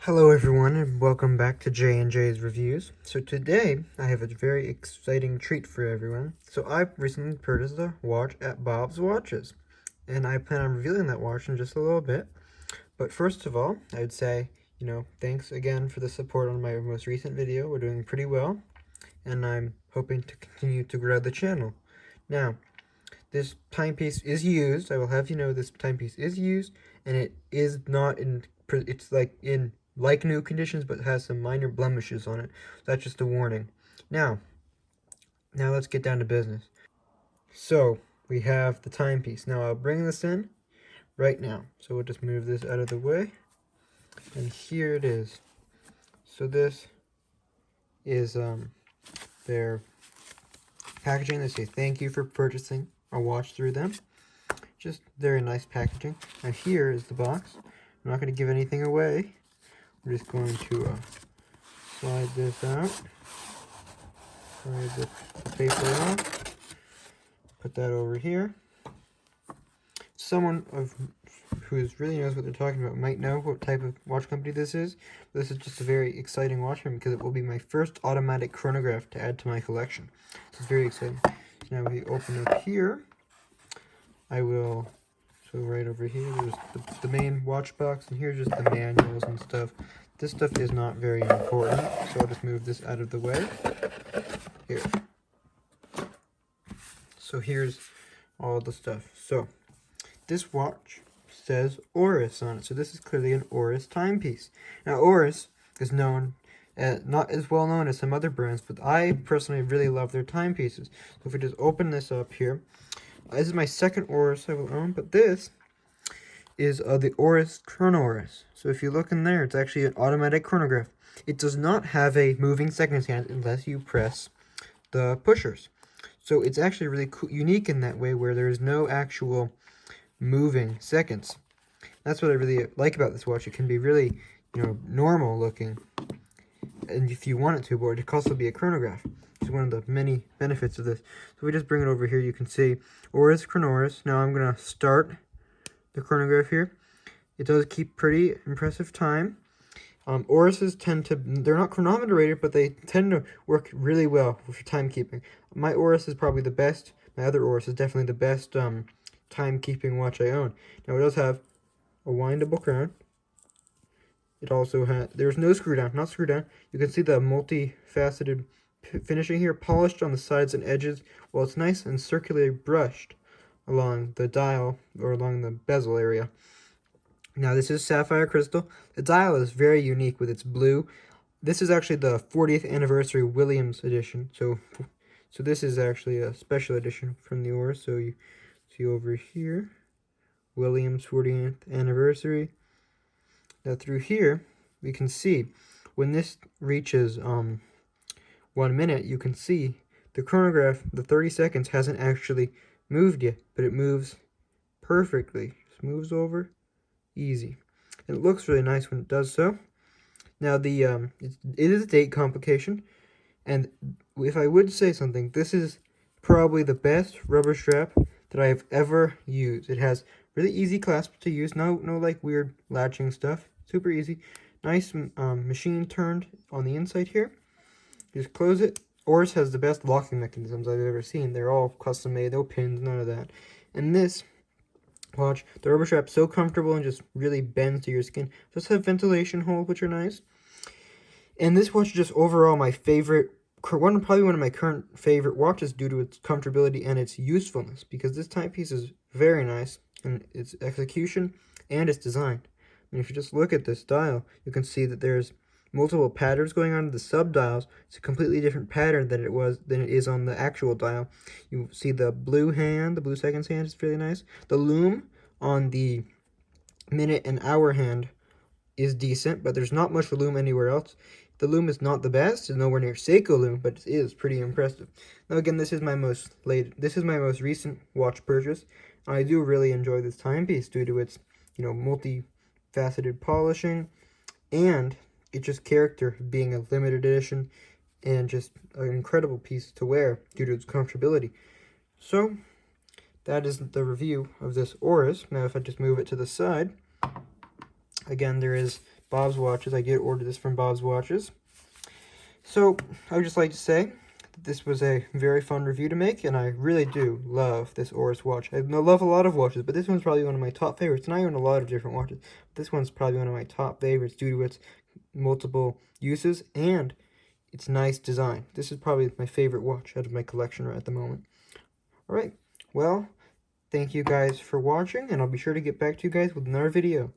Hello everyone and welcome back to J&J's Reviews. So today I have a very exciting treat for everyone. So I recently purchased a watch at Bob's Watches and I plan on revealing that watch in just a little bit. But first of all, I would say, thanks again for the support on my most recent video. We're doing pretty well and I'm hoping to continue to grow the channel. Now, this timepiece is used. I will have you know this timepiece is used and it is not in, it's like new conditions, but has some minor blemishes on it. So that's just a warning. Now let's get down to business. So we have the timepiece. Now I'll bring this in right now. So we'll just move this out of the way. And here it is. So this is their packaging. They say thank you for purchasing a watch through them. Just very nice packaging. Now here is the box. I'm not going to give anything away. We're just going to slide this out, slide the paper off, put that over here. Someone who really knows what they're talking about might know what type of watch company this is. This is just a very exciting watch for me because it will be my first automatic chronograph to add to my collection. So it's very exciting. So now we open up here. So right over here, there's the main watch box, and here's just the manuals and stuff. This stuff is not very important, so I'll just move this out of the way. Here. So here's all the stuff. So this watch says Oris on it, so this is clearly an Oris timepiece. Now Oris is known not as well known as some other brands, but I personally really love their timepieces. So if we just open this up here, this is my second Oris I will own, but this is the Oris ChronOris. So if you look in there, it's actually an automatic chronograph. It does not have a moving seconds hand unless you press the pushers. So it's actually really unique in that way, where there is no actual moving seconds. That's what I really like about this watch. It can be really, normal looking, and if you want it to, but it can also be a chronograph. It's one of the many benefits of this. So we just bring it over here. You can see Oris ChronOris. Now I'm going to start the chronograph here. It does keep pretty impressive time. Orises they're not chronometer rated, but they tend to work really well for timekeeping. My Oris is probably the best. My other Oris is definitely the best timekeeping watch I own. Now it does have a windable crown. It also has, there's no screw down, not screw down. You can see the multifaceted finishing here, polished on the sides and edges. Well, it's nice and circularly brushed along the dial or along the bezel area. Now this is sapphire crystal. The dial is very unique with its blue. This is actually the 40th anniversary Williams edition. So this is actually a special edition from the Oris. So you see over here, Williams 40th anniversary. Now through here, we can see when this reaches 1 minute, you can see the chronograph, the 30 seconds, hasn't actually moved yet, but it moves perfectly. Just moves over easy. And it looks really nice when it does so. Now it is a date complication, and if I would say something, this is probably the best rubber strap that I have ever used. It has really easy clasp to use, no like weird latching stuff. Super easy. Nice machine turned on the inside here. Just close it. Oris has the best locking mechanisms I've ever seen. They're all custom made, no pins, none of that. And this watch, the rubber strap's so comfortable and just really bends to your skin. Just have ventilation holes, which are nice. And this watch is just overall my favorite, probably one of my current favorite watches due to its comfortability and its usefulness, because this timepiece is very nice in its execution and its design. And if you just look at this dial, you can see that there's multiple patterns going on in the sub-dials. It's a completely different pattern than it is on the actual dial. You see the blue hand, the blue seconds hand is really nice. The lume on the minute and hour hand is decent, but there's not much lume anywhere else. The lume is not the best, it's nowhere near Seiko lume, but it is pretty impressive. Now again, this is my most recent watch purchase. I do really enjoy this timepiece due to its, multifaceted polishing and its just character being a limited edition and just an incredible piece to wear due to its comfortability. So that is the review of this Oris. Now if I just move it to the side, again, there is Bob's Watches. I did order this from Bob's Watches. So, I would just like to say that this was a very fun review to make, and I really do love this Oris watch. I love a lot of watches, but this one's probably one of my top favorites, and I own a lot of different watches. This one's probably one of my top favorites due to its multiple uses and its nice design. This is probably my favorite watch out of my collection right at the moment. Alright, well, thank you guys for watching, and I'll be sure to get back to you guys with another video.